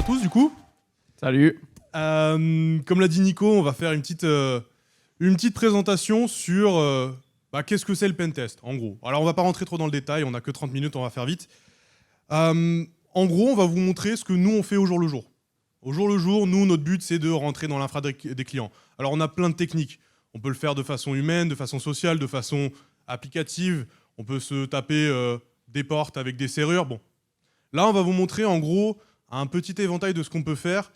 tous du coup. Salut. Comme l'a dit Nico, on va faire une petite présentation sur qu'est-ce que c'est le pentest, en gros. Alors on va pas rentrer trop dans le détail, on a que 30 minutes, on va faire vite. En gros, on va vous montrer ce que nous on fait au jour le jour. Au jour le jour, nous, notre but c'est de rentrer dans l'infra des clients. Alors on a plein de techniques. On peut le faire de façon humaine, de façon sociale, de façon applicative. On peut se taper des portes avec des serrures. Bon. Là, on va vous montrer en gros un petit éventail de ce qu'on peut faire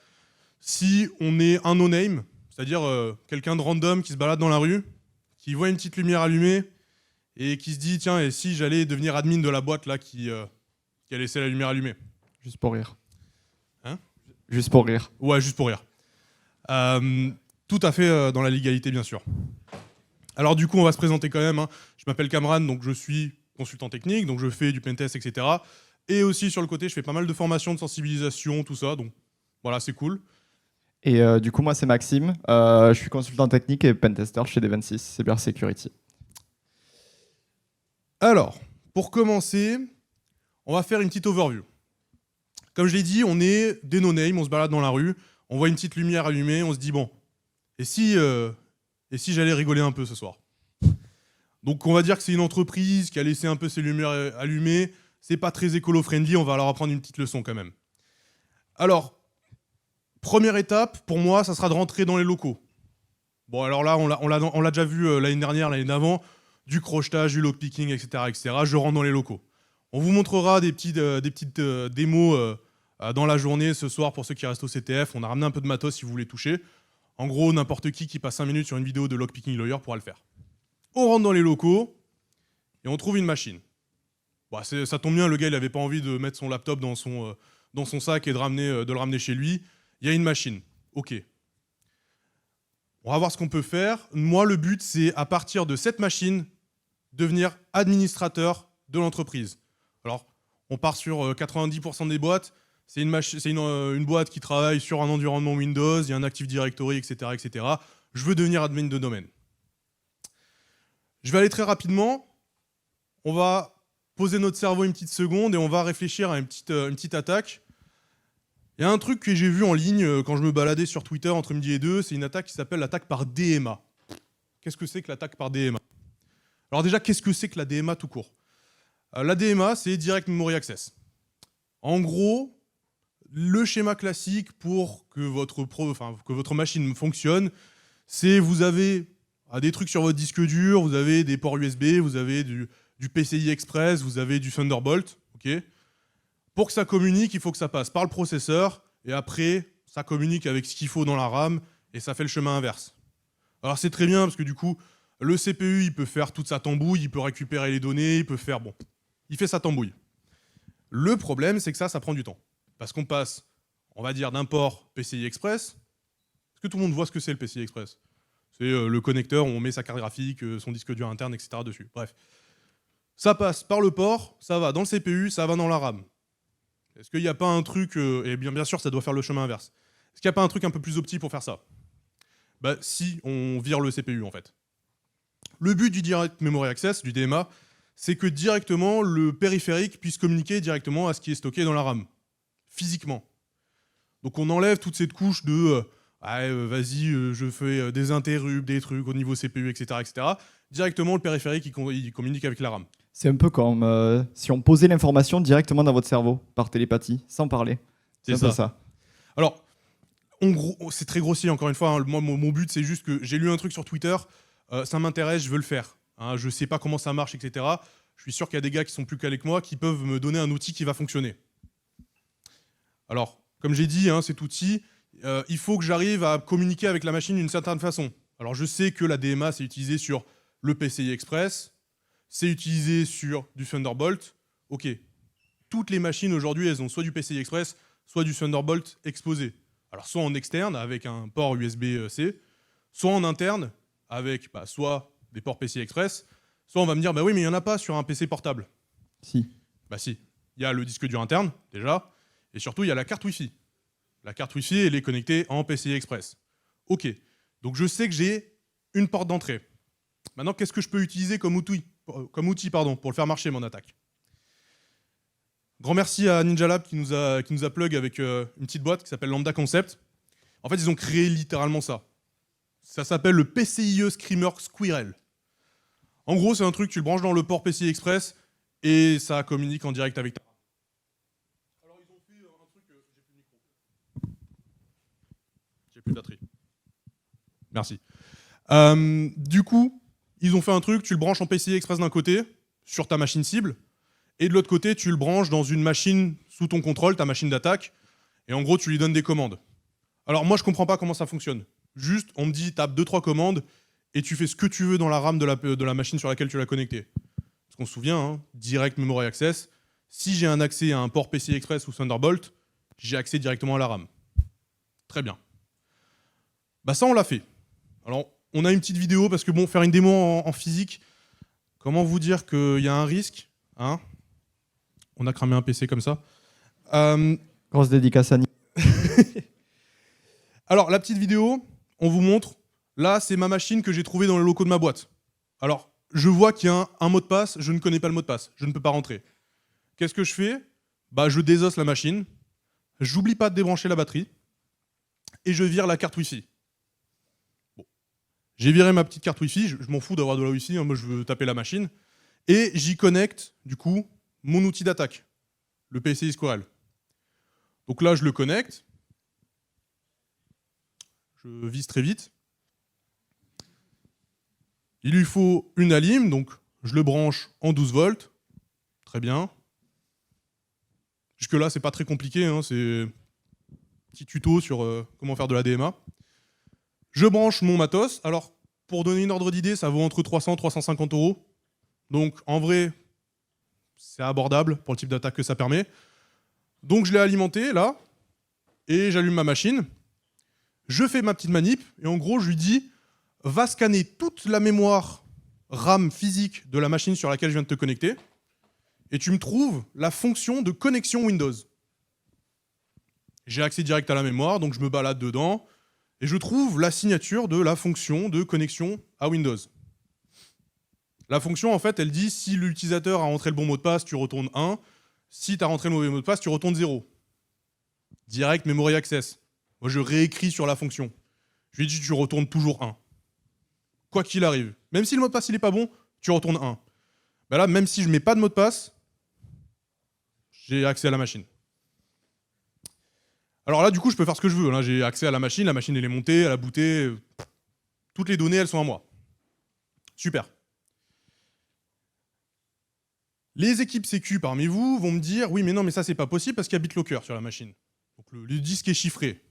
si on est un no-name, c'est-à-dire quelqu'un de random qui se balade dans la rue, qui voit une petite lumière allumée et qui se dit tiens, et si j'allais devenir admin de la boîte là qui a laissé la lumière allumée. Juste pour rire. Hein? Juste pour rire. Ouais, juste pour rire. Tout à fait dans la légalité, bien sûr. Alors du coup, on va se présenter quand même. Hein. Je m'appelle Kamran, donc je suis consultant technique, donc je fais du pentest, etc. Et aussi sur le côté, je fais pas mal de formations, de sensibilisation, tout ça. Donc voilà, c'est cool. Et du coup, moi, c'est Maxime. Je suis consultant technique et pentester chez Dev26 Cybersecurity. Alors, pour commencer, on va faire une petite overview. Comme je l'ai dit, on est des no-name, on se balade dans la rue, on voit une petite lumière allumée, on se dit bon, et si j'allais rigoler un peu ce soir? Donc on va dire que c'est une entreprise qui a laissé un peu ses lumières allumées, c'est pas très écolo-friendly, on va leur apprendre une petite leçon quand même. Alors, première étape, pour moi, ça sera de rentrer dans les locaux. Bon, alors là, on l'a déjà vu l'année dernière, l'année d'avant, du crochetage, du lockpicking, etc., etc. Je rentre dans les locaux. On vous montrera des petites démos dans la journée, ce soir, pour ceux qui restent au CTF. On a ramené un peu de matos si vous voulez toucher. En gros, n'importe qui passe 5 minutes sur une vidéo de lockpicking lawyer pourra le faire. On rentre dans les locaux et on trouve une machine. Bon, ça tombe bien, le gars, il n'avait pas envie de mettre son laptop dans son sac et de le ramener chez lui. Il y a une machine. OK. On va voir ce qu'on peut faire. Moi, le but, c'est, à partir de cette machine, devenir administrateur de l'entreprise. Alors, on part sur 90% des boîtes. C'est une boîte qui travaille sur un environnement Windows, il y a un Active Directory, etc., etc. Je veux devenir admin de domaine. Je vais aller très rapidement. On va poser notre cerveau une petite seconde et on va réfléchir à une petite attaque. Il y a un truc que j'ai vu en ligne quand je me baladais sur Twitter entre midi et 2, c'est une attaque qui s'appelle l'attaque par DMA. Qu'est-ce que c'est que l'attaque par DMA? Alors déjà, qu'est-ce que c'est que la DMA tout court? La DMA, c'est Direct Memory Access. En gros, le schéma classique pour que votre machine fonctionne, c'est vous avez des trucs sur votre disque dur, vous avez des ports USB, vous avez du PCI Express, vous avez du Thunderbolt. Okay. Pour que ça communique, il faut que ça passe par le processeur, et après, ça communique avec ce qu'il faut dans la RAM, et ça fait le chemin inverse. Alors c'est très bien, parce que du coup, le CPU, il peut faire toute sa tambouille, il peut récupérer les données, il peut faire... Bon, il fait sa tambouille. Le problème, c'est que ça prend du temps. Parce qu'on passe, on va dire, d'un port PCI Express. Est-ce que tout le monde voit ce que c'est le PCI Express? C'est le connecteur où on met sa carte graphique, son disque dur interne, etc. dessus. Bref. Ça passe par le port, ça va dans le CPU, ça va dans la RAM. Est-ce qu'il n'y a pas un truc... et bien sûr, ça doit faire le chemin inverse. Est-ce qu'il n'y a pas un truc un peu plus opti pour faire ça? Bah si, on vire le CPU, en fait. Le but du Direct Memory Access, du DMA, c'est que directement, le périphérique puisse communiquer directement à ce qui est stocké dans la RAM. Physiquement. Donc on enlève toute cette couche de vas-y, je fais des interrupts, des trucs au niveau CPU, etc., etc. Directement, le périphérique, il communique avec la RAM. C'est un peu comme si on posait l'information directement dans votre cerveau, par télépathie, sans parler. C'est un peu ça. Alors, en gros, c'est très grossier, encore une fois. Hein. Moi, mon but, c'est juste que j'ai lu un truc sur Twitter, ça m'intéresse, je veux le faire. Hein, je ne sais pas comment ça marche, etc. Je suis sûr qu'il y a des gars qui sont plus calés que moi qui peuvent me donner un outil qui va fonctionner. Alors, comme j'ai dit, hein, cet outil, il faut que j'arrive à communiquer avec la machine d'une certaine façon. Alors, je sais que la DMA, c'est utilisé sur le PCI Express, c'est utilisé sur du Thunderbolt. OK. Toutes les machines, aujourd'hui, elles ont soit du PCI Express, soit du Thunderbolt exposé. Alors, soit en externe, avec un port USB-C, soit en interne, avec soit des ports PCI Express, soit on va me dire, bah oui, mais il n'y en a pas sur un PC portable. Si. Bah si. Il y a le disque dur interne, déjà, et surtout, il y a la carte Wi-Fi. La carte Wi-Fi, elle est connectée en PCI Express. OK. Donc, je sais que j'ai une porte d'entrée. Maintenant, qu'est-ce que je peux utiliser comme outil pour le faire marcher, mon attaque? Grand merci à Ninja Lab qui nous a plug avec une petite boîte qui s'appelle Lambda Concept. En fait, ils ont créé littéralement ça. Ça s'appelle le PCIe Screamer Squirrel. En gros, c'est un truc, tu le branches dans le port PCI Express et ça communique en direct avec ta. Alors, ils ont fait un truc. J'ai plus de micro. J'ai plus de batterie. Merci. Du coup, ils ont fait un truc, tu le branches en PCI Express d'un côté, sur ta machine cible, et de l'autre côté, tu le branches dans une machine sous ton contrôle, ta machine d'attaque, et en gros, tu lui donnes des commandes. Alors moi, je comprends pas comment ça fonctionne. Juste, on me dit, tape 2-3 commandes, et tu fais ce que tu veux dans la RAM de la machine sur laquelle tu l'as connecté. Parce qu'on se souvient, hein, Direct Memory Access, si j'ai un accès à un port PCI Express ou Thunderbolt, j'ai accès directement à la RAM. Très bien. Bah ça, on l'a fait. Alors, on a une petite vidéo, parce que bon, faire une démo en physique, comment vous dire qu'il y a un risque, hein? On a cramé un PC comme ça. Grosse dédicace à Nick. Alors, la petite vidéo, on vous montre. Là, c'est ma machine que j'ai trouvée dans les locaux de ma boîte. Alors, je vois qu'il y a un mot de passe, je ne connais pas le mot de passe, je ne peux pas rentrer. Qu'est-ce que je fais? Bah, je désosse la machine, j'oublie pas de débrancher la batterie, et je vire la carte Wi-Fi. Bon. J'ai viré ma petite carte Wi-Fi, je m'en fous d'avoir de la Wi-Fi, hein, moi je veux taper la machine, et j'y connecte, du coup, mon outil d'attaque, le PCI Squirrel. Donc là, je le connecte, je vise très vite. Il lui faut une alim, donc je le branche en 12 volts. Très bien. Jusque-là, c'est pas très compliqué, hein, c'est un petit tuto sur comment faire de la DMA. Je branche mon matos. Alors, pour donner une ordre d'idée, ça vaut entre 300 et 350 €. Donc, en vrai, c'est abordable pour le type d'attaque que ça permet. Donc, je l'ai alimenté, là, et j'allume ma machine. Je fais ma petite manip, et en gros, je lui dis va scanner toute la mémoire RAM physique de la machine sur laquelle je viens de te connecter, et tu me trouves la fonction de connexion Windows. J'ai accès direct à la mémoire, donc je me balade dedans, et je trouve la signature de la fonction de connexion à Windows. La fonction, en fait, elle dit si l'utilisateur a rentré le bon mot de passe, tu retournes 1. Si tu as rentré le mauvais mot de passe, tu retournes 0. Direct Memory Access. Moi, je réécris sur la fonction. Je lui dis tu retournes toujours 1. Quoi qu'il arrive. Même si le mot de passe il est pas bon, tu retournes 1. Ben là, même si je mets pas de mot de passe, j'ai accès à la machine. Alors là, du coup, je peux faire ce que je veux. Là, j'ai accès à la machine elle est montée, elle a booté. Toutes les données, elles sont à moi. Super. Les équipes sécu parmi vous vont me dire oui, mais non, mais ça, c'est pas possible parce qu'il y a BitLocker sur la machine. Donc le disque est chiffré.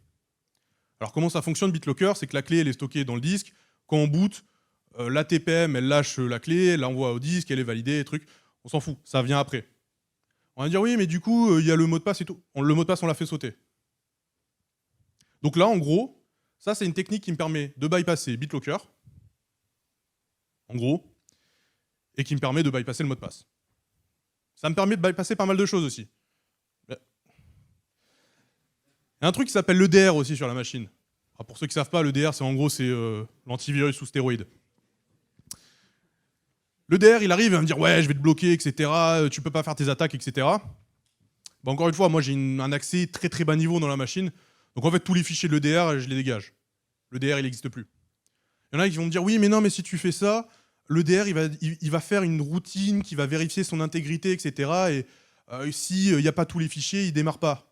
Alors comment ça fonctionne BitLocker? C'est que la clé, elle est stockée dans le disque. Quand on boot, la TPM, elle lâche la clé, elle l'envoie au disque, elle est validée, truc. On s'en fout, ça vient après. On va dire oui, mais du coup, il y a le mot de passe et tout. Le mot de passe, on l'a fait sauter. Donc là, en gros, ça, c'est une technique qui me permet de bypasser BitLocker, en gros, et qui me permet de bypasser le mot de passe. Ça me permet de bypasser pas mal de choses aussi. Il y a un truc qui s'appelle l'EDR aussi sur la machine. Alors pour ceux qui ne savent pas, l'EDR, c'est en gros l'antivirus sous stéroïdes. L'EDR, il arrive, il va me dire ouais, je vais te bloquer, etc. Tu peux pas faire tes attaques, etc. Bon, encore une fois, moi j'ai un accès très très bas niveau dans la machine. Donc en fait, tous les fichiers de l'EDR, je les dégage. L'EDR, il n'existe plus. Il y en a qui vont me dire oui, mais non, mais si tu fais ça, l'EDR, il va faire une routine qui va vérifier son intégrité, etc. Et s'il n'y a pas tous les fichiers, il ne démarre pas.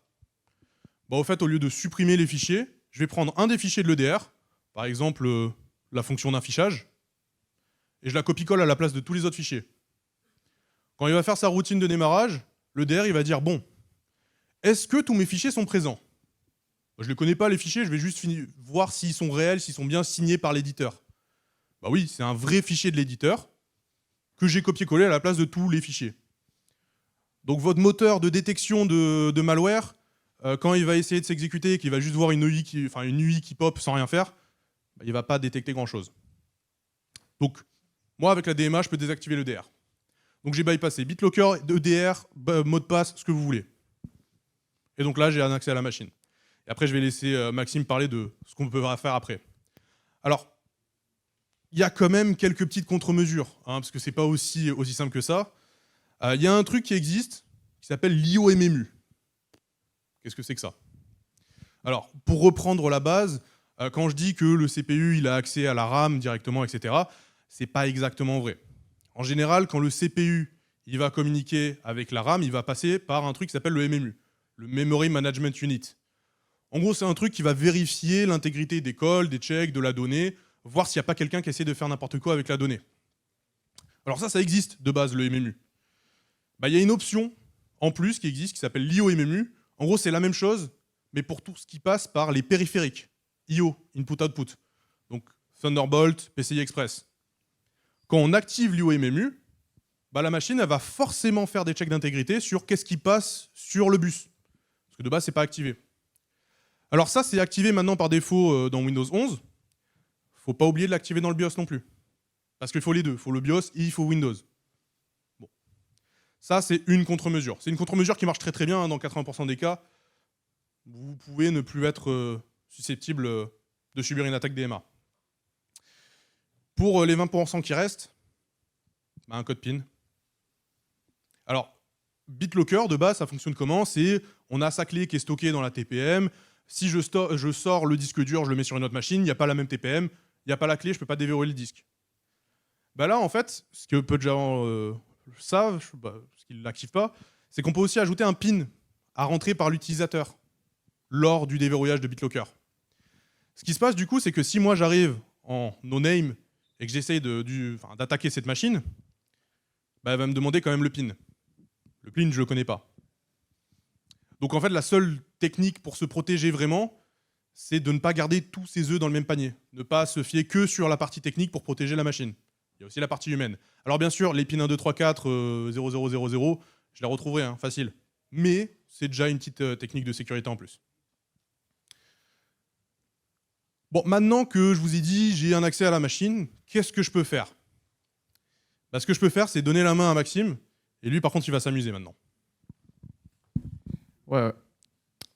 Bon, au fait, au lieu de supprimer les fichiers, je vais prendre un des fichiers de l'EDR, par exemple la fonction d'affichage, et je la copie-colle à la place de tous les autres fichiers. Quand il va faire sa routine de démarrage, l'EDR, il va dire bon, est-ce que tous mes fichiers sont présents? Je ne les connais pas, les fichiers, je vais juste voir s'ils sont réels, s'ils sont bien signés par l'éditeur. Bah oui, c'est un vrai fichier de l'éditeur que j'ai copié-collé à la place de tous les fichiers. Donc votre moteur de détection de malware, quand il va essayer de s'exécuter et qu'il va juste voir une UI qui pop sans rien faire, bah, il ne va pas détecter grand-chose. Donc, moi, avec la DMA, je peux désactiver l'EDR. Donc j'ai bypassé BitLocker, EDR, mot de passe, ce que vous voulez. Et donc là, j'ai un accès à la machine. Et après, je vais laisser Maxime parler de ce qu'on peut faire après. Alors, il y a quand même quelques petites contre-mesures, hein, parce que c'est pas aussi simple que ça. Il y a un truc qui existe, qui s'appelle l'IOMMU. Qu'est-ce que c'est que ça? Alors, pour reprendre la base, quand je dis que le CPU il a accès à la RAM directement, etc., c'est pas exactement vrai. En général, quand le CPU il va communiquer avec la RAM, il va passer par un truc qui s'appelle le MMU, le Memory Management Unit. En gros, c'est un truc qui va vérifier l'intégrité des calls, des checks, de la donnée, voir s'il n'y a pas quelqu'un qui essaie de faire n'importe quoi avec la donnée. Alors ça existe de base, le MMU. Il y a une option en plus qui existe, qui s'appelle l'IOMMU. En gros, c'est la même chose, mais pour tout ce qui passe par les périphériques. IO, Input-Output. Donc Thunderbolt, PCI Express. Quand on active l'IOMMU, la machine elle va forcément faire des checks d'intégrité sur qu'est-ce qui passe sur le bus. Parce que de base, c'est pas activé. Alors ça, c'est activé maintenant par défaut dans Windows 11. Faut pas oublier de l'activer dans le BIOS non plus. Parce qu'il faut les deux. Il faut le BIOS et il faut Windows. Bon. Ça, c'est une contre-mesure. C'est une contre-mesure qui marche très très bien dans 80% des cas. Vous pouvez ne plus être susceptible de subir une attaque DMA. Pour les 20% qui restent, un code PIN. Alors, BitLocker, de base, ça fonctionne comment? C'est, on a sa clé qui est stockée dans la TPM. Si je sors le disque dur, je le mets sur une autre machine, il n'y a pas la même TPM, il n'y a pas la clé, je ne peux pas déverrouiller le disque. Là, en fait, ce que peu de gens savent, ce qu'ils ne l'activent pas, c'est qu'on peut aussi ajouter un PIN à rentrer par l'utilisateur lors du déverrouillage de BitLocker. Ce qui se passe, du coup, c'est que si moi, j'arrive en no-name et que j'essaye d'attaquer cette machine, elle va me demander quand même le PIN. Le PIN, je ne le connais pas. Donc en fait, la seule technique pour se protéger vraiment, c'est de ne pas garder tous ses œufs dans le même panier. Ne pas se fier que sur la partie technique pour protéger la machine. Il y a aussi la partie humaine. Alors bien sûr, les pins 1, 2, 3, 4, 0, 0, 0, 0, je les retrouverai, facile. Mais c'est déjà une petite technique de sécurité en plus. Bon, maintenant que je vous ai dit, j'ai un accès à la machine, qu'est-ce que je peux faire? Ce que je peux faire, c'est donner la main à Maxime, et lui, par contre, il va s'amuser maintenant. Ouais.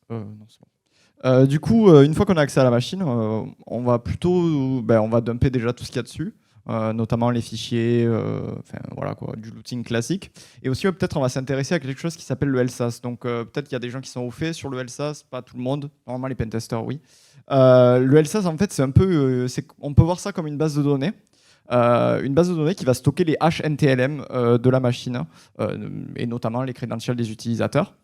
Non, c'est bon. Du coup, une fois qu'on a accès à la machine, on va plutôt, on va dumper déjà tout ce qu'il y a dessus, notamment les fichiers, voilà quoi, du looting classique. Et aussi, peut-être, on va s'intéresser à quelque chose qui s'appelle le LSAS. Donc, peut-être qu'il y a des gens qui sont au fait sur le LSAS, pas tout le monde. Normalement, les pentesters, oui. Le LSAS, en fait, c'est un peu, on peut voir ça comme une base de données. Une base de données qui va stocker les hash NTLM de la machine, et notamment les credentials des utilisateurs.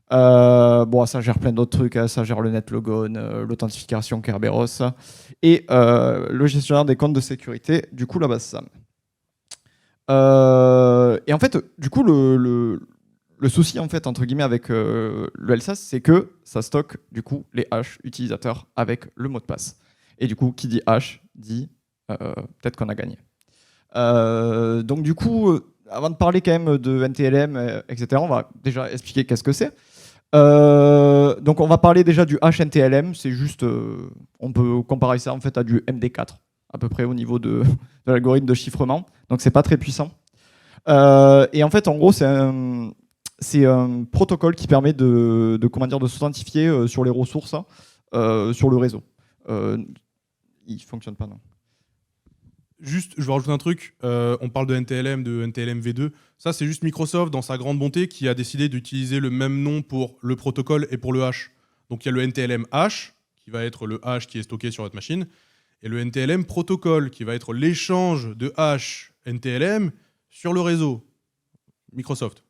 Ça gère plein d'autres trucs, ça gère le netlogon, l'authentification Kerberos et le gestionnaire des comptes de sécurité, du coup la base SAM. Et en fait, du coup, le souci en fait entre guillemets avec le LSAS, c'est que ça stocke du coup les hash utilisateurs avec le mot de passe. Et du coup, qui dit hash dit peut-être qu'on a gagné. Donc du coup, avant de parler quand même de NTLM, etc., on va déjà expliquer qu'est-ce que c'est. Donc on va parler déjà du HNTLM, c'est juste, on peut comparer ça en fait à du MD4, à peu près au niveau de l'algorithme de chiffrement, donc c'est pas très puissant. Et en fait, en gros, c'est un protocole qui permet de s'authentifier sur les ressources, sur le réseau. Il fonctionne pas, non. Juste, je vais rajouter un truc, on parle de NTLM V2, ça c'est juste Microsoft dans sa grande bonté qui a décidé d'utiliser le même nom pour le protocole et pour le hash. Donc il y a le NTLM hash, qui va être le hash qui est stocké sur votre machine, et le NTLM protocole, qui va être l'échange de hash NTLM sur le réseau Microsoft.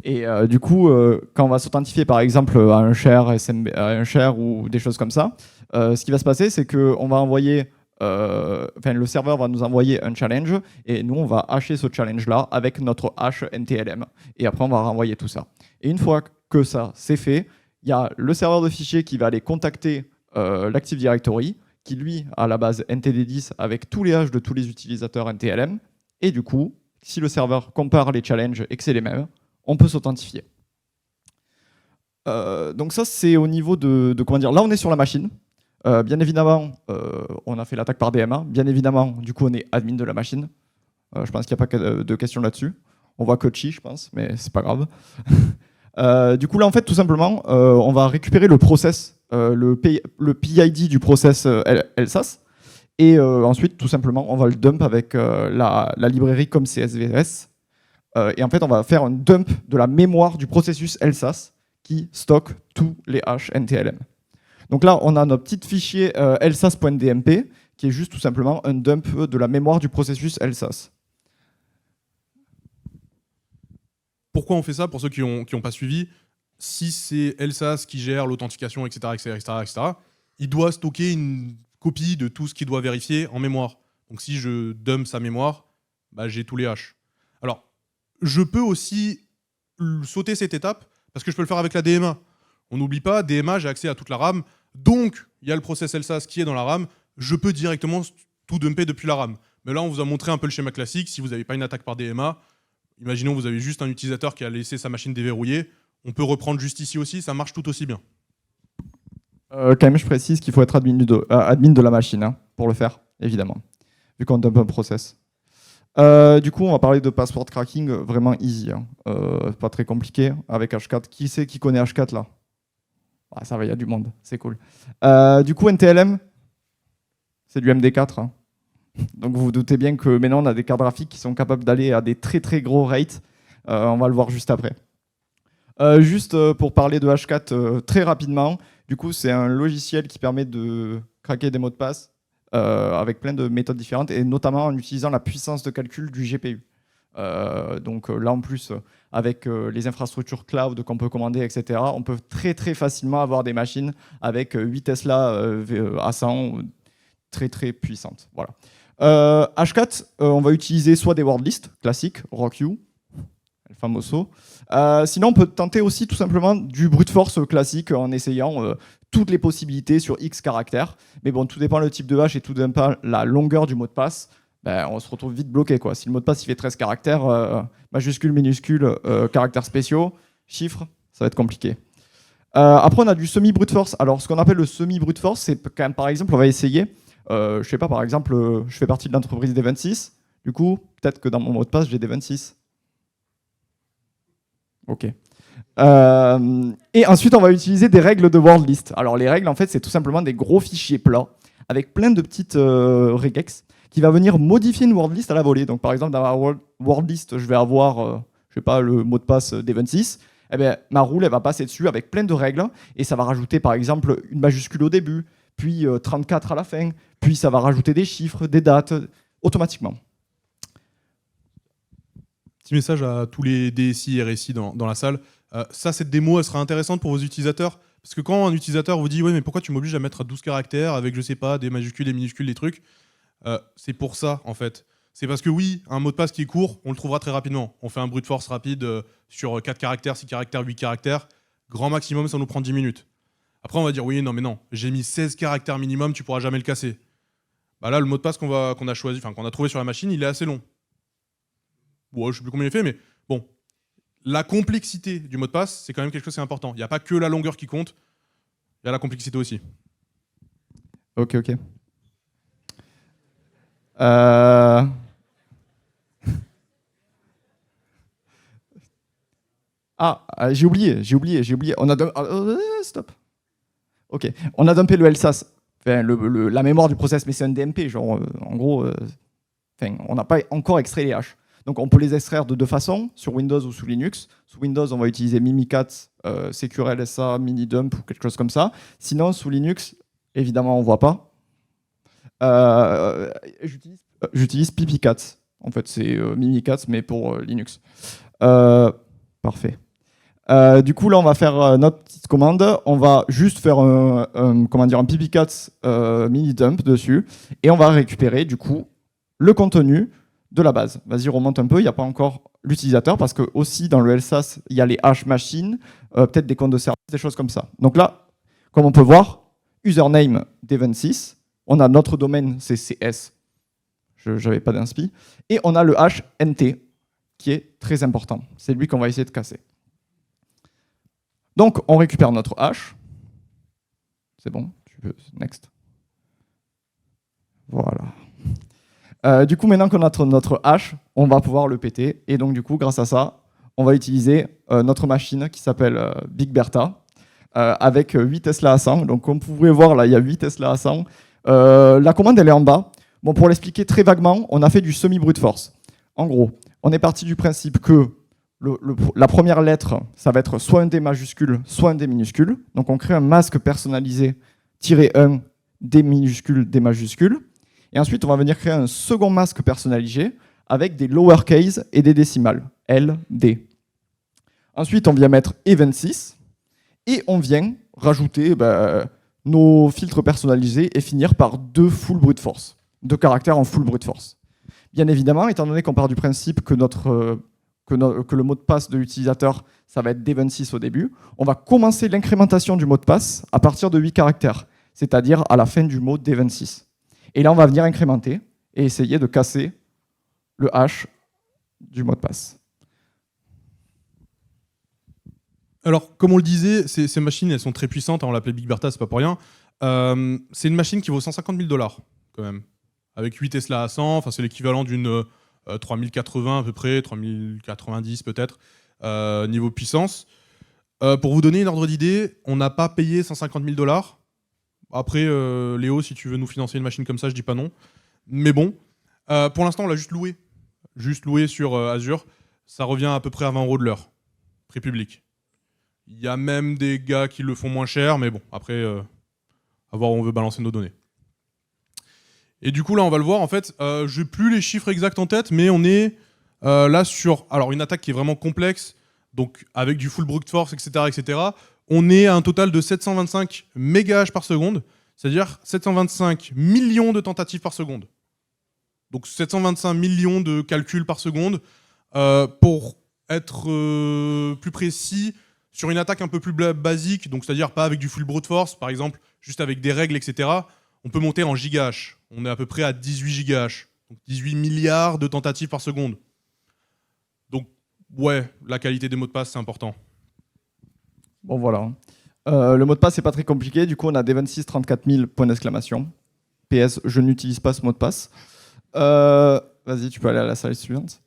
Et du coup, quand on va s'authentifier par exemple à un share, ou des choses comme ça, ce qui va se passer, c'est qu'on va envoyer... le serveur va nous envoyer un challenge et nous on va hasher ce challenge là avec notre hash NTLM et après on va renvoyer tout ça. Et une fois que ça c'est fait, il y a le serveur de fichiers qui va aller contacter l'Active Directory qui lui a la base NTD10 avec tous les hashes de tous les utilisateurs NTLM et du coup si le serveur compare les challenges et que c'est les mêmes, on peut s'authentifier. Donc ça c'est au niveau de comment dire, là on est sur la machine. Bien évidemment, on a fait l'attaque par DMA. Bien évidemment, du coup, on est admin de la machine. Je pense qu'il n'y a pas de question là-dessus. On voit Kochi, je pense, mais c'est pas grave. Du coup, là, en fait, tout simplement, on va récupérer le process, le PID du process LSAS. Et ensuite, tout simplement, on va le dump avec la librairie comme CSVS. Et en fait, on va faire un dump de la mémoire du processus LSAS qui stocke tous les hash NTLM. Donc là, on a notre petit fichier lsas.dmp qui est juste tout simplement un dump de la mémoire du processus LSAS. Pourquoi on fait ça? Pour ceux qui ont pas suivi, si c'est LSAS qui gère l'authentification, etc., il doit stocker une copie de tout ce qu'il doit vérifier en mémoire. Donc si je dump sa mémoire, bah, j'ai tous les hash. Alors, je peux aussi sauter cette étape parce que je peux le faire avec la DMA. On n'oublie pas, DMA, j'ai accès à toute la RAM. Donc, il y a le process LSAS qui est dans la RAM. Je peux directement tout dumper depuis la RAM. Mais là, on vous a montré un peu le schéma classique. Si vous n'avez pas une attaque par DMA, imaginons que vous avez juste un utilisateur qui a laissé sa machine déverrouillée. On peut reprendre juste ici aussi, ça marche tout aussi bien. Quand même, je précise qu'il faut être admin de la machine hein, pour le faire, évidemment, vu qu'on dump un process. Du coup, on va parler de password cracking vraiment easy, hein. Pas très compliqué avec H4. Qui c'est qui connaît H4 là? Ah, ça va, il y a du monde, c'est cool. Du coup, NTLM, c'est du MD4. Hein. Donc vous vous doutez bien que maintenant on a des cartes graphiques qui sont capables d'aller à des très très gros rates. On va le voir juste après. Juste pour parler de H4 très rapidement, du coup c'est un logiciel qui permet de craquer des mots de passe avec plein de méthodes différentes et notamment en utilisant la puissance de calcul du GPU. Donc là en plus avec les infrastructures cloud qu'on peut commander, etc., on peut très très facilement avoir des machines avec 8 Tesla à 100 très très puissantes. Voilà. H4, on va utiliser soit des word lists classiques, RockU, el famoso. Sinon, on peut tenter aussi tout simplement du brute force classique en essayant toutes les possibilités sur X caractères. Mais bon, tout dépend le type de hash et tout dépend la longueur du mot de passe. Ben, on se retrouve vite bloqué, quoi. Si le mot de passe il fait 13 caractères, majuscules, minuscules, caractères spéciaux, chiffres, ça va être compliqué. Après, on a du semi-brute force. Alors, ce qu'on appelle le semi-brute force, c'est quand même, par exemple, on va essayer, je sais pas, par exemple, je fais partie de l'entreprise des 26. Du coup, peut-être que dans mon mot de passe, j'ai des 26. Ok. Et ensuite, on va utiliser des règles de word list. Alors, les règles, en fait, c'est tout simplement des gros fichiers plats avec plein de petites regex qui va venir modifier une word list à la volée. Donc, par exemple, dans ma word list, je vais avoir, je sais pas, le mot de passe des 26. Eh bien, ma rule, elle va passer dessus avec plein de règles et ça va rajouter, par exemple, une majuscule au début, puis 34 à la fin, puis ça va rajouter des chiffres, des dates, automatiquement. Petit message à tous les DSI et RSI dans la salle. Ça, cette démo, elle sera intéressante pour vos utilisateurs. Parce que quand un utilisateur vous dit « Ouais, mais pourquoi tu m'obliges à mettre 12 caractères avec, je sais pas, des majuscules, des minuscules, des trucs ?» C'est pour ça, en fait. C'est parce que oui, un mot de passe qui est court, on le trouvera très rapidement. On fait un brute force rapide sur 4 caractères, 6 caractères, 8 caractères. Grand maximum, ça nous prend 10 minutes. Après, on va dire « Oui, non, mais non, j'ai mis 16 caractères minimum, tu pourras jamais le casser. » Bah là, le mot de passe qu'on a choisi, enfin qu'on a trouvé sur la machine, il est assez long. Bon, je sais plus combien il fait, mais bon. La complexité du mot de passe, c'est quand même quelque chose qui est important. Il n'y a pas que la longueur qui compte, il y a la complexité aussi. Ok. J'ai oublié. On a stop. Ok. On a dumpé le LSAS, enfin, la mémoire du process, mais c'est un DMP. Genre, en gros, on n'a pas encore extrait les haches. Donc on peut les extraire de deux façons, sur Windows ou sous Linux. Sous Windows, on va utiliser Mimikat, SecureLSA, Minidump ou quelque chose comme ça. Sinon, sous Linux, évidemment, on ne voit pas. J'utilise PipiCat. En fait, c'est Mimikat, mais pour Linux. Parfait. Du coup, là, on va faire notre petite commande. On va juste faire un PipiCat Minidump dessus. Et on va récupérer, du coup, le contenu de la base. Vas-y, remonte un peu, il n'y a pas encore l'utilisateur, parce que aussi dans le LSAS, il y a les hash machines, peut-être des comptes de service, des choses comme ça. Donc là, comme on peut voir, username D26, on a notre domaine CCS, je n'avais pas d'inspi, et on a le hash NT, qui est très important. C'est lui qu'on va essayer de casser. Donc, on récupère notre hash. C'est bon, tu peux, next. Voilà. Du coup, maintenant qu'on a notre hash, on va pouvoir le péter. Et donc, du coup, grâce à ça, on va utiliser notre machine qui s'appelle Big Bertha avec 8 Tesla à 100. Donc, comme vous pouvez voir, là, il y a 8 Tesla à 100. La commande, elle est en bas. Bon, pour l'expliquer très vaguement, on a fait du semi-brute force. En gros, on est parti du principe que la première lettre, ça va être soit un D majuscule, soit un D minuscule. Donc on crée un masque personnalisé, -1, D minuscule, D majuscule. Et ensuite, on va venir créer un second masque personnalisé avec des lowercase et des décimales, L, D. Ensuite, on vient mettre E26 et on vient rajouter nos filtres personnalisés et finir par 2 full brute force, 2 caractères en full brute force. Bien évidemment, étant donné qu'on part du principe que le mot de passe de l'utilisateur, ça va être D26 au début, on va commencer l'incrémentation du mot de passe à partir de 8 caractères, c'est-à-dire à la fin du mot D26. Et là, on va venir incrémenter et essayer de casser le hash du mot de passe. Alors, comme on le disait, ces machines, elles sont très puissantes. On l'appelait Big Bertha, c'est pas pour rien. C'est une machine qui vaut 150 000 $, quand même. Avec 8 Tesla à 100, enfin, c'est l'équivalent d'une 3080 à peu près, 3090 peut-être, niveau puissance. Pour vous donner une ordre d'idée, on n'a pas payé 150 000 $. Après, Léo, si tu veux nous financer une machine comme ça, je dis pas non. Mais bon, pour l'instant, on l'a juste loué. Juste loué sur Azure. Ça revient à peu près à 20 € de l'heure. Prix public. Il y a même des gars qui le font moins cher, mais bon, après, à voir où on veut balancer nos données. Et du coup, là, on va le voir, en fait, je n'ai plus les chiffres exacts en tête, mais on est là sur une attaque qui est vraiment complexe, donc avec du full brute force, etc., etc. On est à un total de 725 mégahash par seconde, c'est-à-dire 725 millions de tentatives par seconde. Donc 725 millions de calculs par seconde. Pour être plus précis, sur une attaque un peu plus basique, donc c'est-à-dire pas avec du full brute force, par exemple, juste avec des règles, etc., on peut monter en gigahash. On est à peu près à 18 gigahash, donc 18 milliards de tentatives par seconde. Donc, ouais, la qualité des mots de passe, c'est important. Bon, voilà. Le mot de passe, c'est pas très compliqué. Du coup, on a D26 34 000 points d'exclamation. PS, je n'utilise pas ce mot de passe. Vas-y, tu peux aller à la slide suivante.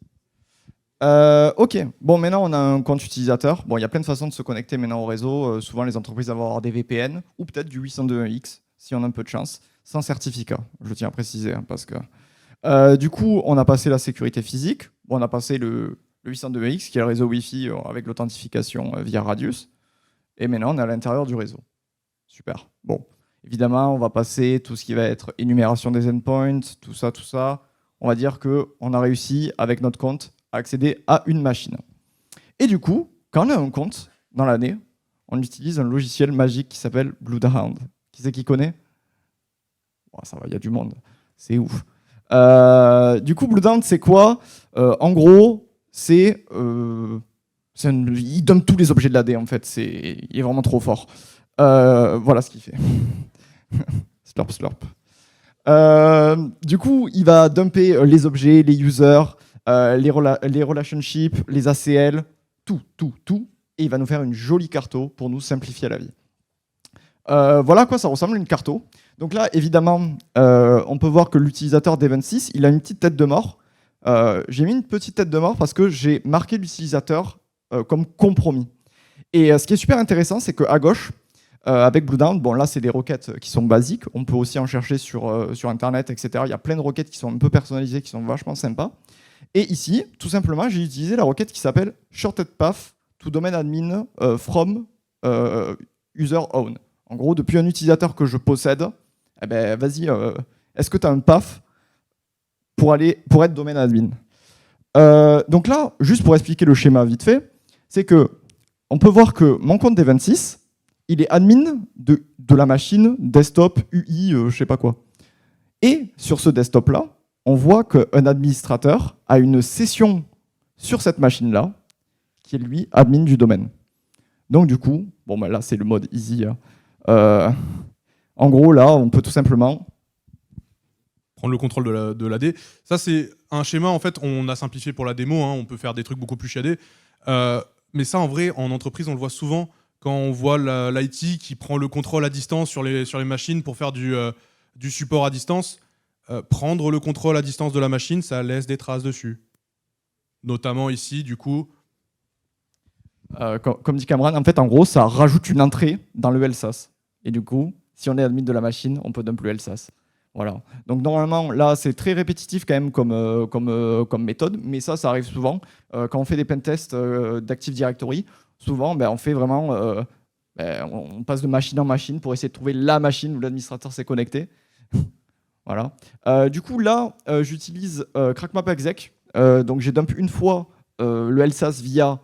Ok, bon, maintenant on a un compte utilisateur. Bon, il y a plein de façons de se connecter maintenant au réseau. Souvent, les entreprises vont avoir des VPN ou peut-être du 802.1x si on a un peu de chance, sans certificat. Je tiens à préciser, hein, parce que du coup, on a passé la sécurité physique. Bon, on a passé le 802.1x, qui est le réseau Wi-Fi avec l'authentification via Radius. Et maintenant, on est à l'intérieur du réseau. Super. Bon, évidemment, on va passer tout ce qui va être énumération des endpoints, tout ça, tout ça. On va dire qu'on a réussi, avec notre compte, à accéder à une machine. Et du coup, quand on a un compte dans l'année, on utilise un logiciel magique qui s'appelle Bloodhound. Qui c'est qui connaît? Oh, ça va, il y a du monde. C'est ouf. Du coup, Bloodhound, c'est quoi? En gros, il donne tous les objets de l'AD, en fait. Il est vraiment trop fort. Voilà ce qu'il fait. Slurp, slurp. Du coup, il va dumper les objets, les users, les relationships, les ACL, tout. Et il va nous faire une jolie carto pour nous simplifier la vie. Voilà à quoi ça ressemble une carto. Donc là, évidemment, on peut voir que l'utilisateur D26, il a une petite tête de mort. J'ai mis une petite tête de mort parce que j'ai marqué l'utilisateur comme compromis. Et ce qui est super intéressant, c'est qu'à gauche, avec Bloodhound, bon là c'est des requêtes qui sont basiques, on peut aussi en chercher sur internet, etc. Il y a plein de requêtes qui sont un peu personnalisées, qui sont vachement sympas. Et ici, tout simplement, j'ai utilisé la requête qui s'appelle shorted path to domain admin from user own. En gros, depuis un utilisateur que je possède, eh ben, vas-y, est-ce que tu as un path pour être domaine admin? Donc là, juste pour expliquer le schéma vite fait, c'est que on peut voir que mon compte D26, il est admin de la machine desktop UI, je sais pas quoi. Et sur ce desktop-là, on voit qu'un administrateur a une session sur cette machine-là, qui est lui admin du domaine. Donc du coup, bon bah là c'est le mode easy. En gros là, on peut tout simplement prendre le contrôle de l'AD. Ça c'est un schéma, en fait, on a simplifié pour la démo, hein, on peut faire des trucs beaucoup plus chiadés. Mais ça en vrai, en entreprise, on le voit souvent quand on voit l'IT qui prend le contrôle à distance sur les machines pour faire du support à distance. Prendre le contrôle à distance de la machine, ça laisse des traces dessus. Notamment ici, du coup. Comme dit Cameron, en fait, en gros, ça rajoute une entrée dans le LSAS. Et du coup, si on est admin de la machine, on peut dump le LSAS. Voilà. Donc normalement, là, c'est très répétitif quand même comme méthode, mais ça arrive souvent. Quand on fait des pentests d'Active Directory, souvent, on fait vraiment... on passe de machine en machine pour essayer de trouver la machine où l'administrateur s'est connecté. Voilà. Du coup, là, j'utilise crackmap.exec. Donc j'ai dump une fois le LSAS via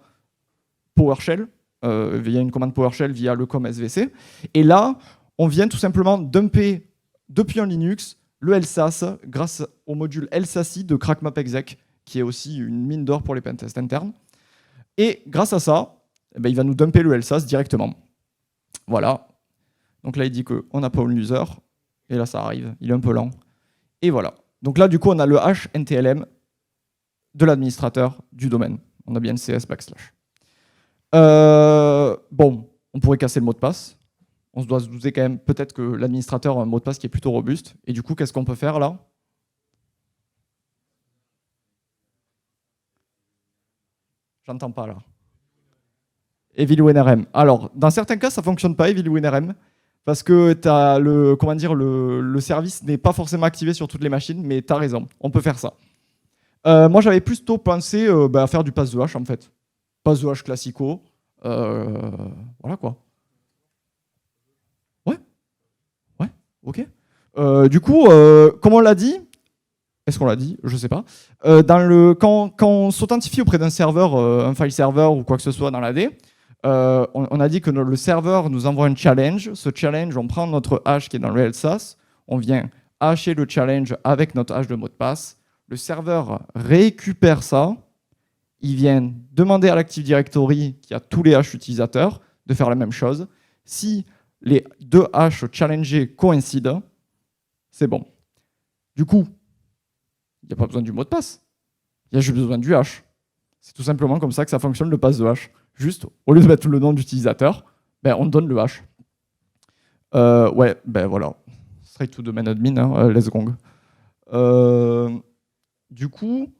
PowerShell, via une commande PowerShell, via le com svc. Et là, on vient tout simplement dumper depuis un Linux le LSAS grâce au module LSASI de crackmap.exec, qui est aussi une mine d'or pour les pentests internes. Et grâce à ça, il va nous dumper le LSAS directement. Voilà. Donc là, il dit qu'on n'a pas un user. Et là, ça arrive. Il est un peu lent. Et voilà. Donc là, du coup, on a le hash NTLM de l'administrateur du domaine. On a bien le CS backslash. Bon, on pourrait casser le mot de passe. On se doit se douter quand même, peut-être que l'administrateur a un mot de passe qui est plutôt robuste. Et du coup, qu'est-ce qu'on peut faire là? J'entends pas là. EvilWinRM. Alors, dans certains cas, ça fonctionne pas, EvilWinRM, parce que le service n'est pas forcément activé sur toutes les machines, mais tu as raison, on peut faire ça. Moi, j'avais plutôt pensé à faire du pass de hash, en fait. Pass de hash classico. Voilà quoi. Ouais, ok. Du coup, comme on l'a dit, est-ce qu'on l'a dit? Je sais pas. Quand on s'authentifie auprès d'un serveur, un file server ou quoi que ce soit dans l'AD, on a dit que le serveur nous envoie un challenge. Ce challenge, on prend notre hash qui est dans le LSAS, on vient hasher le challenge avec notre hash de mot de passe. Le serveur récupère ça, il vient demander à l'Active Directory, qui a tous les hashes utilisateurs, de faire la même chose. Si les deux hashes challengés coïncident, c'est bon. Du coup, il n'y a pas besoin du mot de passe. Il y a juste besoin du hash. C'est tout simplement comme ça que ça fonctionne le pass de hash. Juste, au lieu de mettre le nom d'utilisateur, on donne le hash. Voilà. Straight to domain admin, hein, let's gong. Du coup,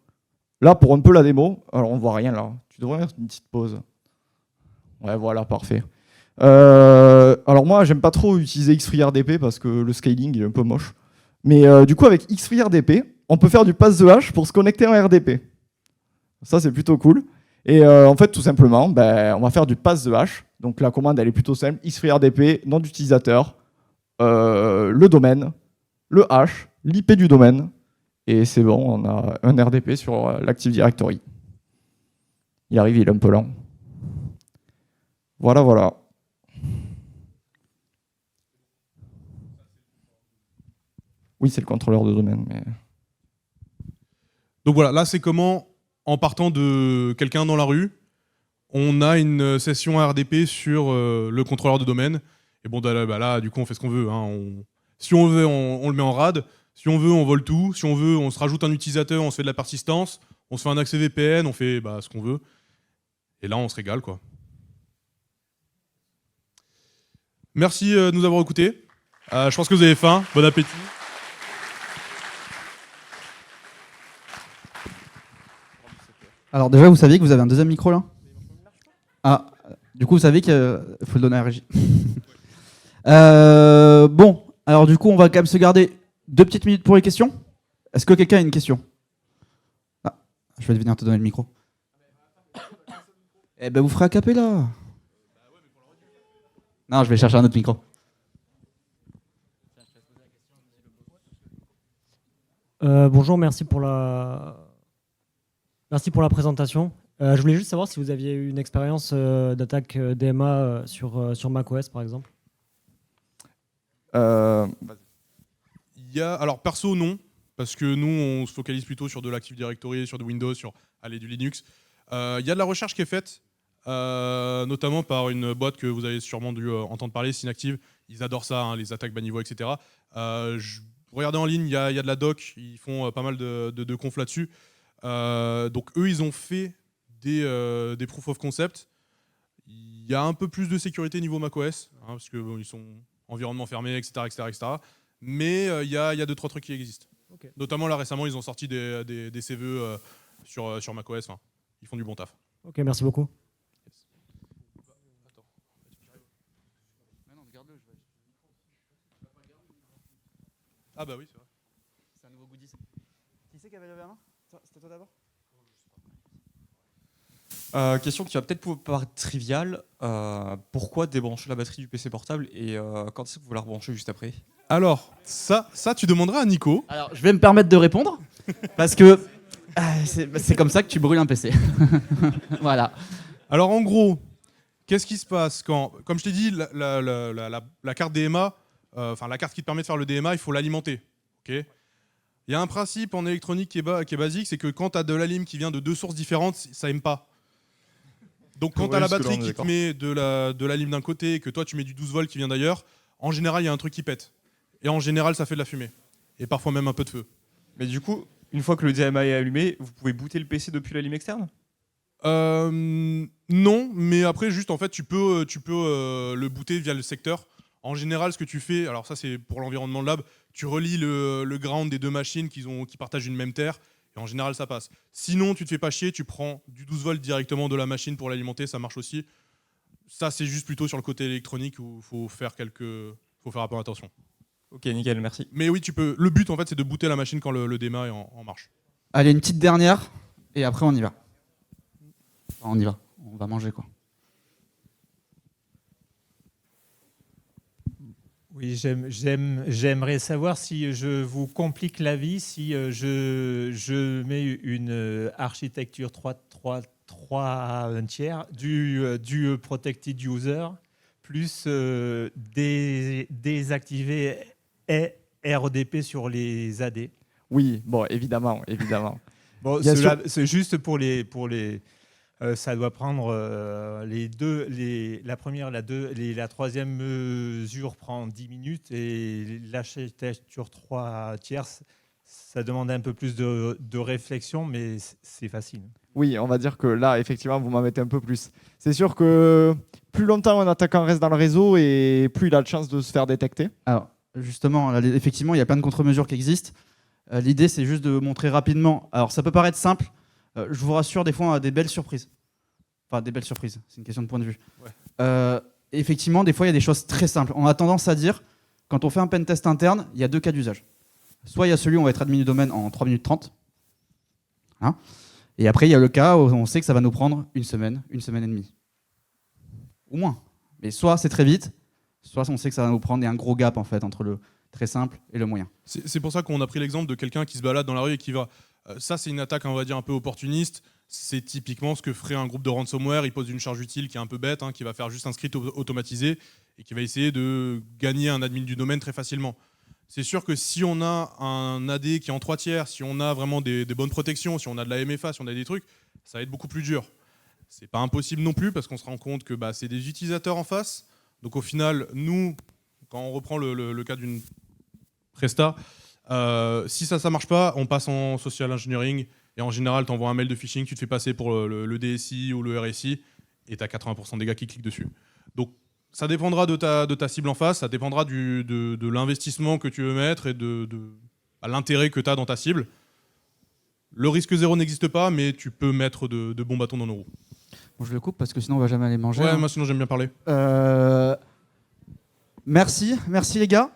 là, pour un peu la démo, alors on voit rien là. Tu devrais mettre une petite pause. Ouais, voilà, parfait. Alors moi, j'aime pas trop utiliser XFreeRDP parce que le scaling il est un peu moche. Mais du coup, avec XFreeRDP, on peut faire du pass de hash pour se connecter en RDP. Ça, c'est plutôt cool. Et en fait, tout simplement, on va faire du pass de hash. Donc la commande, elle est plutôt simple. XFreeRDP, nom d'utilisateur, le domaine, le hash, l'IP du domaine. Et c'est bon, on a un RDP sur l'Active Directory. Il arrive, il est un peu lent. Voilà, voilà. Oui, c'est le contrôleur de domaine. Mais... Donc voilà, là c'est comment, en partant de quelqu'un dans la rue, on a une session RDP sur le contrôleur de domaine. Et bon, là, du coup, on fait ce qu'on veut. Hein. Si on veut, on le met en rade. Si on veut, on vole tout. Si on veut, on se rajoute un utilisateur, on se fait de la persistance. On se fait un accès VPN, on fait ce qu'on veut. Et là, on se régale, quoi. Merci de nous avoir écoutés. Je pense que vous avez faim. Bon appétit. Alors déjà, vous saviez que vous avez un deuxième micro là? Ah, du coup, vous savez qu'il faut le donner à la régie. Bon, alors du coup, on va quand même se garder 2 petites minutes pour les questions. Est-ce que quelqu'un a une question? Ah, je vais venir te donner le micro. Eh ben, vous ferez a cappella. Non, je vais chercher un autre micro. Bonjour, merci pour la présentation. Je voulais juste savoir si vous aviez eu une expérience d'attaque DMA sur macOS, par exemple. Alors, perso, non. Parce que nous, on se focalise plutôt sur de l'Active Directory, sur de Windows, sur du Linux. Il y a de la recherche qui est faite, notamment par une boîte que vous avez sûrement dû entendre parler, Synactive. Ils adorent ça, hein, les attaques bas niveau, etc. Regardez en ligne, il y a de la doc, ils font pas mal de confs là-dessus. Donc eux, ils ont fait des proof of concept. Il y a un peu plus de sécurité niveau macOS, hein, parce qu'ils sont environnement fermé, etc. Mais il y a 2-3 trucs qui existent. Okay. Notamment là récemment, ils ont sorti des CVE sur macOS. Enfin, ils font du bon taf. Ok, merci beaucoup. Ah bah oui, c'est vrai. c'est qui avait levé la main? C'était toi d'abord? Question qui va peut-être pouvoir paraître triviale. Pourquoi débrancher la batterie du PC portable et quand est-ce que vous la rebrancher juste après? Alors, ça, tu demanderas à Nico. Alors, je vais me permettre de répondre parce que c'est comme ça que tu brûles un PC. Voilà. Alors en gros, qu'est-ce qui se passe quand, comme je t'ai dit, la carte DMA, enfin la carte qui te permet de faire le DMA, il faut l'alimenter. Ok. Il y a un principe en électronique qui est basique, c'est que quand tu as de la lime qui vient de deux sources différentes, ça aime pas. Donc quand tu as la batterie qui te met de la lime d'un côté et que toi tu mets du 12 volts qui vient d'ailleurs, en général il y a un truc qui pète. Et en général ça fait de la fumée. Et parfois même un peu de feu. Mais du coup, une fois que le DMA est allumé, vous pouvez booter le PC depuis la lime externe? Non, mais après juste en fait tu peux le booter via le secteur. En général, ce que tu fais, alors ça c'est pour l'environnement de lab, tu relis le ground des deux machines qui partagent une même terre, et en général ça passe. Sinon, tu te fais pas chier, tu prends du 12 volts directement de la machine pour l'alimenter, ça marche aussi. Ça c'est juste plutôt sur le côté électronique où faut faire un peu attention. Ok, nickel, merci. Mais oui, tu peux. Le but en fait c'est de booter la machine quand le DMA est en marche. Allez, une petite dernière et après on y va. Enfin, on y va. On va manger quoi. Oui, j'aimerais savoir si je vous complique la vie, si je mets une architecture 3 tiers du protected user plus désactiver RDP sur les AD. Oui, bon, évidemment. Bon, c'est juste pour les ça doit prendre la première, la troisième mesure prend 10 minutes et l'architecture 3 tiers, ça demande un peu plus de réflexion, mais c'est facile. Oui, on va dire que là, effectivement, vous m'en mettez un peu plus. C'est sûr que plus longtemps un attaquant reste dans le réseau et plus il a de chances de se faire détecter. Alors, justement, là, effectivement, il y a plein de contre-mesures qui existent. L'idée, c'est juste de montrer rapidement. Alors, ça peut paraître simple. Je vous rassure, des fois, on a des belles surprises. Enfin, des belles surprises, c'est une question de point de vue. Ouais. Effectivement, des fois, il y a des choses très simples. On a tendance à dire, quand on fait un pen test interne, il y a deux cas d'usage. Soit il y a celui où on va être admin du domaine en 3 minutes 30. Hein, et après, il y a le cas où on sait que ça va nous prendre une semaine et demie. Ou moins. Mais soit c'est très vite, soit on sait que ça va nous prendre. Il y a un gros gap en fait, entre le très simple et le moyen. C'est pour ça qu'on a pris l'exemple de quelqu'un qui se balade dans la rue et qui va... ça, c'est une attaque, on va dire, un peu opportuniste. C'est typiquement ce que ferait un groupe de ransomware. Il pose une charge utile qui est un peu bête, qui va faire juste un script automatisé et qui va essayer de gagner un admin du domaine très facilement. C'est sûr que si on a un AD qui est en 3 tiers, si on a vraiment des bonnes protections, si on a de la MFA, si on a des trucs, ça va être beaucoup plus dur. C'est pas impossible non plus parce qu'on se rend compte que c'est des utilisateurs en face. Donc au final, nous, quand on reprend le cas d'une Presta, si ça marche pas, on passe en social engineering et en général, tu envoies un mail de phishing, tu te fais passer pour le DSI ou le RSI et tu as 80% des gars qui cliquent dessus. Donc ça dépendra de ta cible en face, ça dépendra de l'investissement que tu veux mettre et de l'intérêt que tu as dans ta cible. Le risque zéro n'existe pas, mais tu peux mettre de bons bâtons dans nos roues. Bon, je le coupe parce que sinon on va jamais aller manger. Ouais, moi sinon j'aime bien parler. Merci les gars.